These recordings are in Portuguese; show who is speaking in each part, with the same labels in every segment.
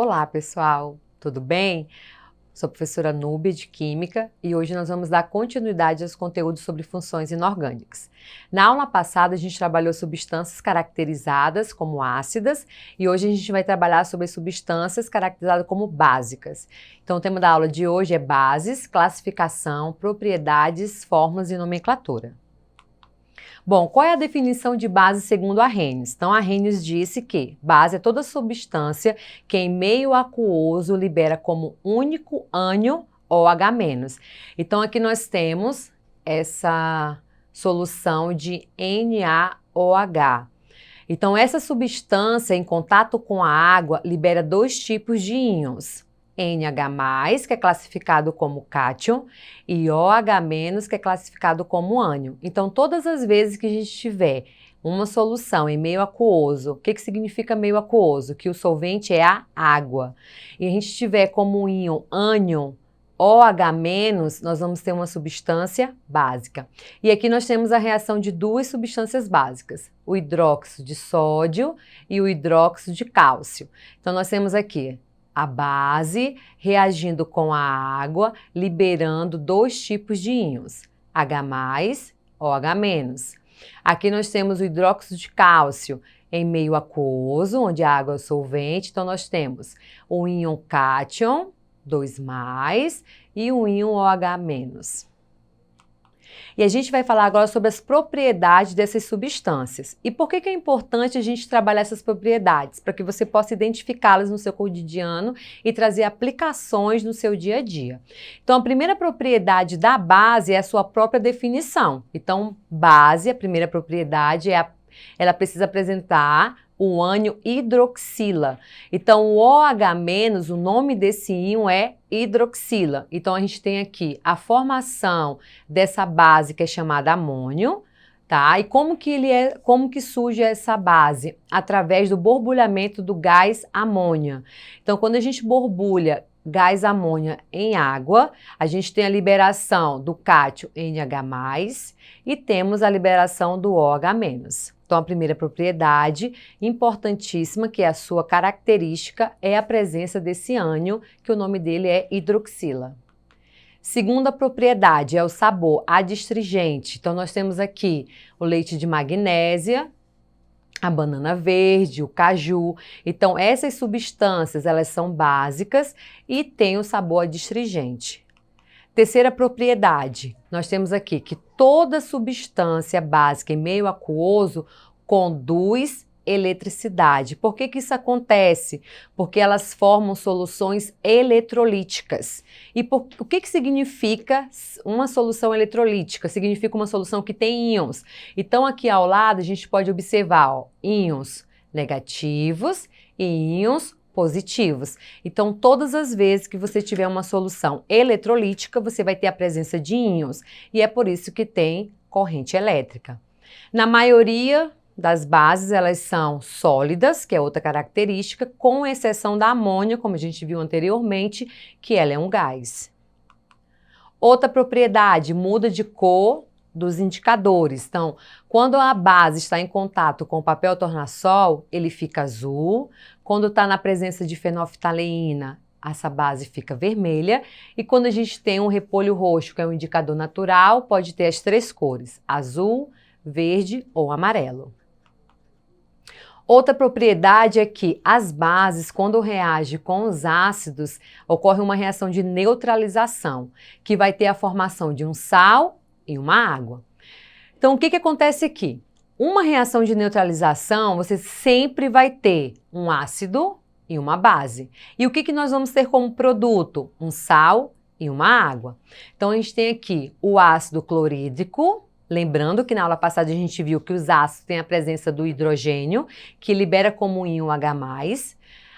Speaker 1: Olá, pessoal! Tudo bem? Sou a professora Núbia de Química e hoje nós vamos dar continuidade aos conteúdos sobre funções inorgânicas. Na aula passada a gente trabalhou substâncias caracterizadas como ácidas e hoje a gente vai trabalhar sobre substâncias caracterizadas como básicas. Então o tema da aula de hoje é bases, classificação, propriedades, fórmulas e nomenclatura. Bom, qual é a definição de base segundo Arrhenius? Então, Arrhenius disse que base é toda substância que em meio aquoso libera como único ânion OH-. Então, aqui nós temos essa solução de NaOH. Então, essa substância em contato com a água libera dois tipos de íons. NH+, que é classificado como cátion, e OH-, que é classificado como ânion. Então, todas as vezes que a gente tiver uma solução em meio aquoso, o que significa meio aquoso? Que o solvente é a água. E a gente tiver como íon ânion OH-, nós vamos ter uma substância básica. E aqui nós temos a reação de duas substâncias básicas, o hidróxido de sódio e o hidróxido de cálcio. Então, nós temos aqui a base reagindo com a água, liberando dois tipos de íons, H+, OH-. Aqui nós temos o hidróxido de cálcio em meio aquoso, onde a água é o solvente. Então, nós temos o íon cátion, 2+, e o íon OH-. E a gente vai falar agora sobre as propriedades dessas substâncias. E por que é importante a gente trabalhar essas propriedades? Para que você possa identificá-las no seu cotidiano e trazer aplicações no seu dia a dia. Então, a primeira propriedade da base é a sua própria definição. Então, base, a primeira propriedade, ela precisa apresentar o ânion hidroxila. Então, o OH-, o nome desse íon é hidroxila. Então, a gente tem aqui a formação dessa base que é chamada amônio, tá? E como que surge essa base? Através do borbulhamento do gás amônia. Então, quando a gente borbulha gás amônia em água, a gente tem a liberação do cátion NH+, e temos a liberação do OH-. Então, a primeira propriedade importantíssima, que é a sua característica, é a presença desse ânion, que o nome dele é hidroxila. Segunda propriedade é o sabor adstringente. Então, nós temos aqui o leite de magnésia, a banana verde, o caju. Então, essas substâncias, elas são básicas e têm o sabor adstringente. Terceira propriedade, nós temos aqui que toda substância básica em meio aquoso conduz eletricidade. Por que isso acontece? Porque elas formam soluções eletrolíticas. E o que significa uma solução eletrolítica? Significa uma solução que tem íons. Então, aqui ao lado, a gente pode observar íons negativos e íons positivos. Então, todas as vezes que você tiver uma solução eletrolítica, você vai ter a presença de íons. E é por isso que tem corrente elétrica. Na maioria das bases, elas são sólidas, que é outra característica, com exceção da amônia, como a gente viu anteriormente, que ela é um gás. Outra propriedade, muda de cor dos indicadores. Então, quando a base está em contato com o papel tornassol, ele fica azul. Quando está na presença de fenolftaleína, essa base fica vermelha. E quando a gente tem um repolho roxo, que é um indicador natural, pode ter as três cores, azul, verde ou amarelo. Outra propriedade é que as bases, quando reagem com os ácidos, ocorre uma reação de neutralização, que vai ter a formação de um sal e uma água. Então, o que acontece aqui? Uma reação de neutralização, você sempre vai ter um ácido e uma base. E o que nós vamos ter como produto? Um sal e uma água. Então, a gente tem aqui o ácido clorídrico. Lembrando que na aula passada a gente viu que os ácidos têm a presença do hidrogênio, que libera como íon H+.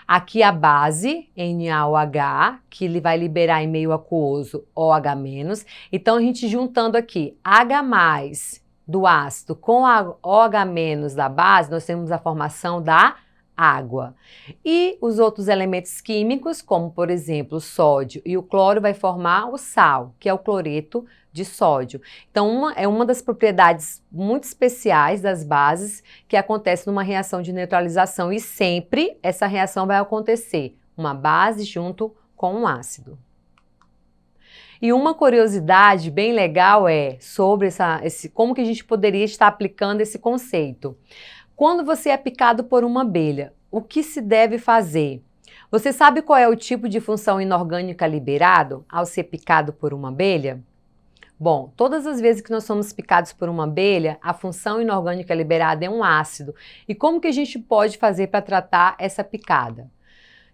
Speaker 1: Aqui a base, NaOH, que ele vai liberar em meio aquoso OH-. Então, a gente juntando aqui H+ do ácido com a OH- da base, nós temos a formação da água. E os outros elementos químicos, como por exemplo o sódio e o cloro, vai formar o sal, que é o cloreto de sódio. Então, é uma das propriedades muito especiais das bases que acontece numa reação de neutralização e sempre essa reação vai acontecer uma base junto com um ácido. E uma curiosidade bem legal é sobre como que a gente poderia estar aplicando esse conceito. Quando você é picado por uma abelha, o que se deve fazer? Você sabe qual é o tipo de função inorgânica liberado ao ser picado por uma abelha? Bom, todas as vezes que nós somos picados por uma abelha, a função inorgânica liberada é um ácido. E como que a gente pode fazer para tratar essa picada?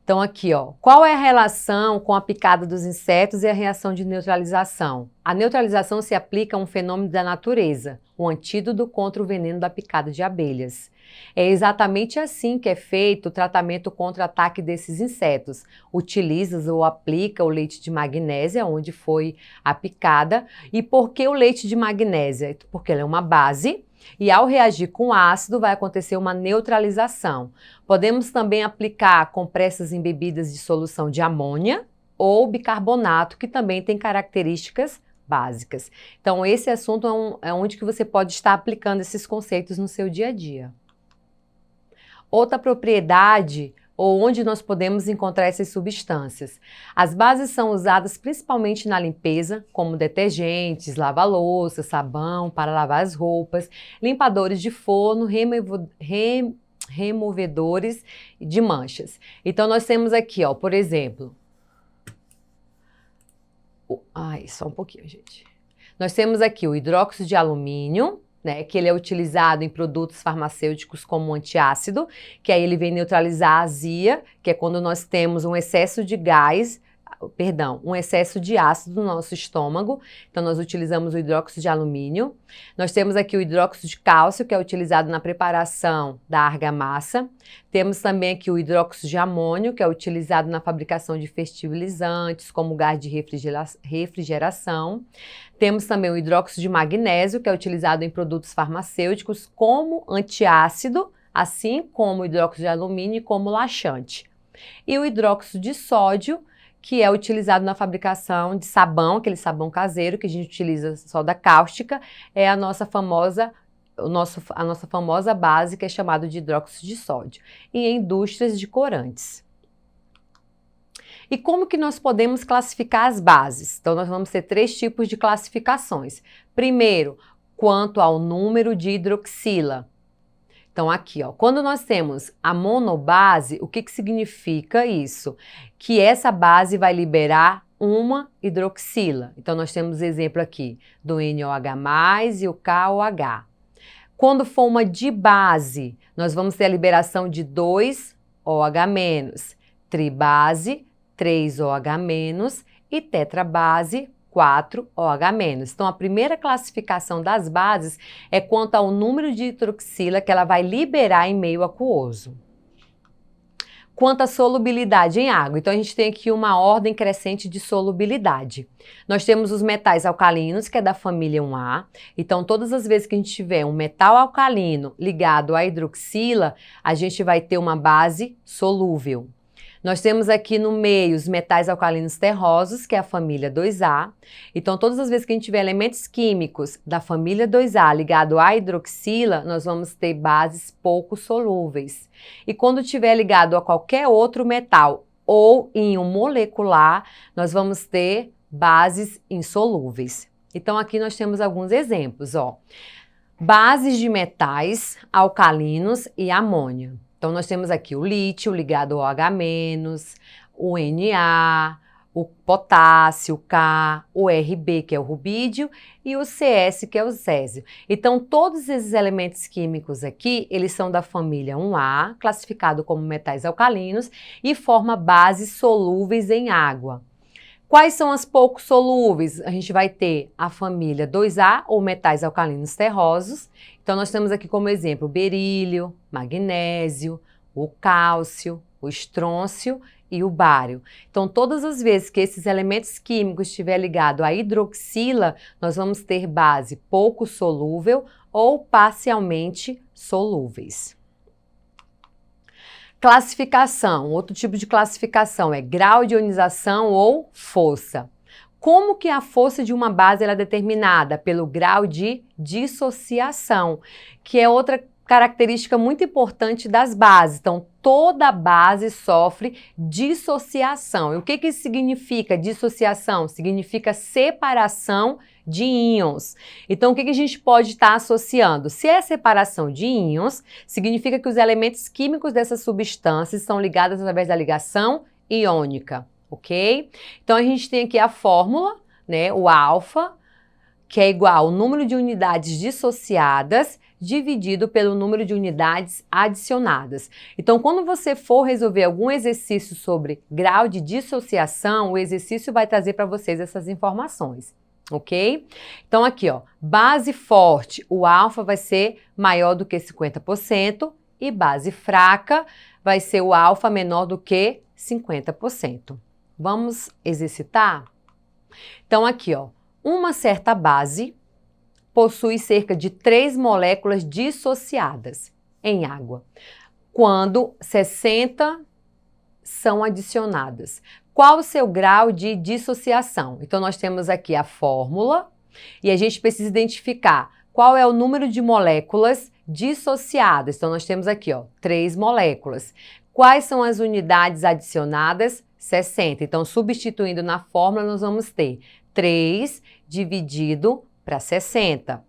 Speaker 1: Então aqui, ó, qual é a relação com a picada dos insetos e a reação de neutralização? A neutralização se aplica a um fenômeno da natureza, o antídoto contra o veneno da picada de abelhas. É exatamente assim que é feito o tratamento contra o ataque desses insetos. Utiliza ou aplica o leite de magnésia, onde foi a picada. E por que o leite de magnésia? Porque ele é uma base. E ao reagir com ácido, vai acontecer uma neutralização. Podemos também aplicar compressas em bebidas de solução de amônia ou bicarbonato, que também tem características básicas. Então, esse assunto é onde que você pode estar aplicando esses conceitos no seu dia a dia. Outra propriedade ou onde nós podemos encontrar essas substâncias. As bases são usadas principalmente na limpeza, como detergentes, lava-louça, sabão para lavar as roupas, limpadores de forno, removedores de manchas. Então nós temos aqui, ó, por exemplo, só um pouquinho, gente. Nós temos aqui o hidróxido de alumínio, né, que ele é utilizado em produtos farmacêuticos como antiácido, que aí ele vem neutralizar a azia, que é quando nós temos um excesso de um excesso de ácido no nosso estômago. Então nós utilizamos o hidróxido de alumínio. Nós temos aqui o hidróxido de cálcio, que é utilizado na preparação da argamassa. Temos também aqui o hidróxido de amônio, que é utilizado na fabricação de fertilizantes, como gás de refrigeração. Temos também o hidróxido de magnésio, que é utilizado em produtos farmacêuticos como antiácido, assim como o hidróxido de alumínio e como laxante. E o hidróxido de sódio, que é utilizado na fabricação de sabão, aquele sabão caseiro que a gente utiliza soda cáustica, é a nossa famosa base, que é chamada de hidróxido de sódio, e em indústrias de corantes. E como que nós podemos classificar as bases? Então, nós vamos ter 3 tipos de classificações. Primeiro, quanto ao número de hidroxila. Então, aqui, ó, quando nós temos a monobase, o que significa isso? Que essa base vai liberar uma hidroxila. Então, nós temos exemplo aqui do NOH+, e o KOH. Quando for uma dibase, nós vamos ter a liberação de 2 OH-, tribase, 3 OH- e tetrabase, 4 OH-. Então, a primeira classificação das bases é quanto ao número de hidroxila que ela vai liberar em meio aquoso. Quanto à solubilidade em água, então a gente tem aqui uma ordem crescente de solubilidade. Nós temos os metais alcalinos, que é da família 1A. Então, todas as vezes que a gente tiver um metal alcalino ligado à hidroxila, a gente vai ter uma base solúvel. Nós temos aqui no meio os metais alcalinos terrosos, que é a família 2A. Então, todas as vezes que a gente tiver elementos químicos da família 2A ligado à hidroxila, nós vamos ter bases pouco solúveis. E quando tiver ligado a qualquer outro metal ou íon molecular, nós vamos ter bases insolúveis. Então, aqui nós temos alguns exemplos, ó. Bases de metais alcalinos e amônio. Então, nós temos aqui o lítio ligado ao OH-, o Na, o potássio, o K, o Rb, que é o rubídio, e o Cs, que é o césio. Então, todos esses elementos químicos aqui, eles são da família 1A, classificado como metais alcalinos, e forma bases solúveis em água. Quais são as pouco solúveis? A gente vai ter a família 2A, ou metais alcalinos terrosos. Então, nós temos aqui como exemplo o berílio, magnésio, o cálcio, o estrôncio e o bário. Então, todas as vezes que esses elementos químicos estiver ligado à hidroxila, nós vamos ter base pouco solúvel ou parcialmente solúveis. Classificação, outro tipo de classificação é grau de ionização ou força. Como que a força de uma base ela é determinada? Pelo grau de dissociação, que é outra característica muito importante das bases. Então, toda base sofre dissociação. E o que que isso significa, dissociação? Significa separação de íons. Então, o que que a gente pode estar associando? Se é separação de íons, significa que os elementos químicos dessas substâncias são ligados através da ligação iônica, ok? Então, a gente tem aqui a fórmula, né, o alfa, que é igual ao número de unidades dissociadas dividido pelo número de unidades adicionadas. Então, quando você for resolver algum exercício sobre grau de dissociação, o exercício vai trazer para vocês essas informações, ok? Então, aqui, ó, base forte, o alfa vai ser maior do que 50% e base fraca vai ser o alfa menor do que 50%. Vamos exercitar? Então, aqui, ó, uma certa base possui cerca de 3 moléculas dissociadas em água, quando 60 são adicionadas. Qual o seu grau de dissociação? Então, nós temos aqui a fórmula e a gente precisa identificar qual é o número de moléculas dissociadas. Então, nós temos aqui, ó, 3 moléculas. Quais são as unidades adicionadas? 60. Então, substituindo na fórmula, nós vamos ter 3 dividido para 60.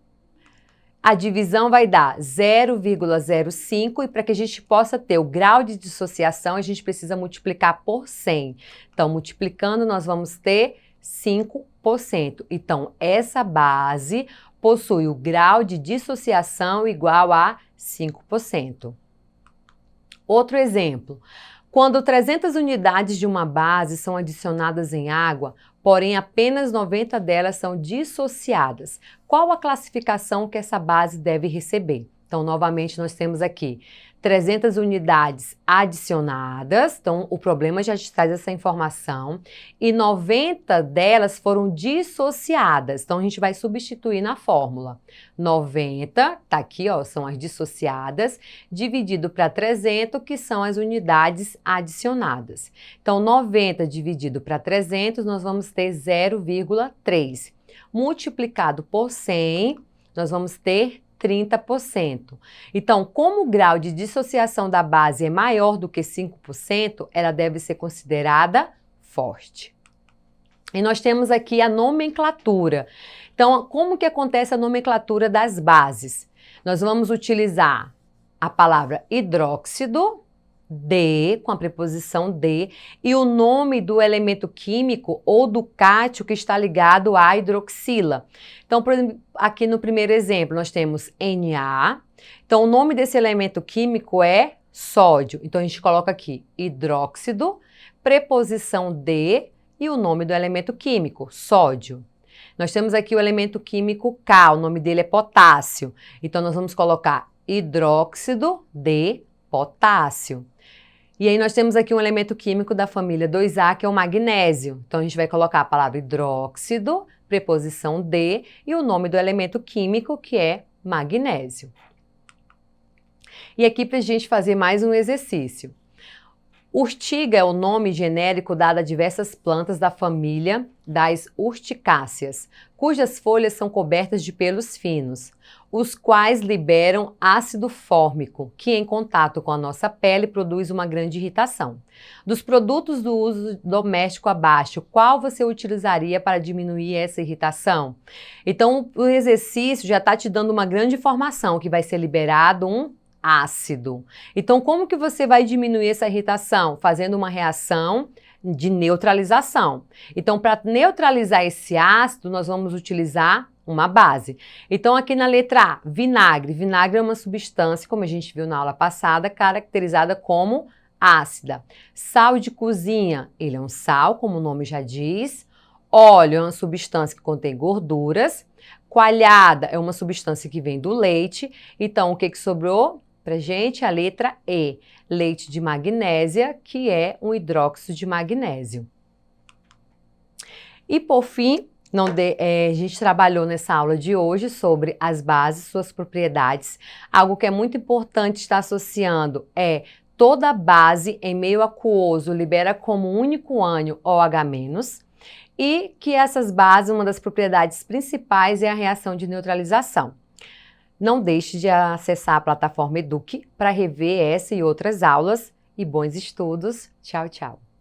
Speaker 1: A divisão vai dar 0,05 e para que a gente possa ter o grau de dissociação, a gente precisa multiplicar por 100. Então, multiplicando, nós vamos ter 5%. Então, essa base possui o grau de dissociação igual a 5%. Outro exemplo. Quando 300 unidades de uma base são adicionadas em água, porém apenas 90 delas são dissociadas, qual a classificação que essa base deve receber? Então, novamente, nós temos aqui 300 unidades adicionadas, então o problema já te traz essa informação, e 90 delas foram dissociadas, então a gente vai substituir na fórmula. 90, tá aqui, ó, são as dissociadas, dividido para 300, que são as unidades adicionadas. Então, 90 dividido para 300, nós vamos ter 0,3. Multiplicado por 100, nós vamos ter 30%. Então, como o grau de dissociação da base é maior do que 5%, ela deve ser considerada forte. E nós temos aqui a nomenclatura. Então, como que acontece a nomenclatura das bases? Nós vamos utilizar a palavra hidróxido, D, com a preposição D, e o nome do elemento químico ou do cátion que está ligado à hidroxila. Então, por exemplo, aqui no primeiro exemplo, nós temos Na. Então, o nome desse elemento químico é sódio. Então, a gente coloca aqui hidróxido, preposição D e o nome do elemento químico, sódio. Nós temos aqui o elemento químico K, o nome dele é potássio. Então, nós vamos colocar hidróxido de potássio. E aí nós temos aqui um elemento químico da família 2A, que é o magnésio. Então, a gente vai colocar a palavra hidróxido, preposição D, e o nome do elemento químico, que é magnésio. E aqui para a gente fazer mais um exercício. Urtiga é o nome genérico dado a diversas plantas da família das urticáceas, cujas folhas são cobertas de pelos finos, os quais liberam ácido fórmico, que em contato com a nossa pele produz uma grande irritação. Dos produtos do uso doméstico abaixo, qual você utilizaria para diminuir essa irritação? Então, o exercício já está te dando uma grande informação, que vai ser liberado um ácido. Então, como que você vai diminuir essa irritação? Fazendo uma reação de neutralização. Então, para neutralizar esse ácido, nós vamos utilizar uma base. Então, aqui na letra A, vinagre. Vinagre é uma substância, como a gente viu na aula passada, caracterizada como ácida. Sal de cozinha, ele é um sal, como o nome já diz. Óleo é uma substância que contém gorduras. Coalhada é uma substância que vem do leite. Então, o que que sobrou pra gente? A letra E, leite de magnésia, que é um hidróxido de magnésio. E por fim, a gente trabalhou nessa aula de hoje sobre as bases, suas propriedades. Algo que é muito importante estar associando é toda base em meio aquoso libera como único ânion OH-, e que essas bases, uma das propriedades principais é a reação de neutralização. Não deixe de acessar a plataforma Eduque para rever essa e outras aulas e bons estudos. Tchau, tchau!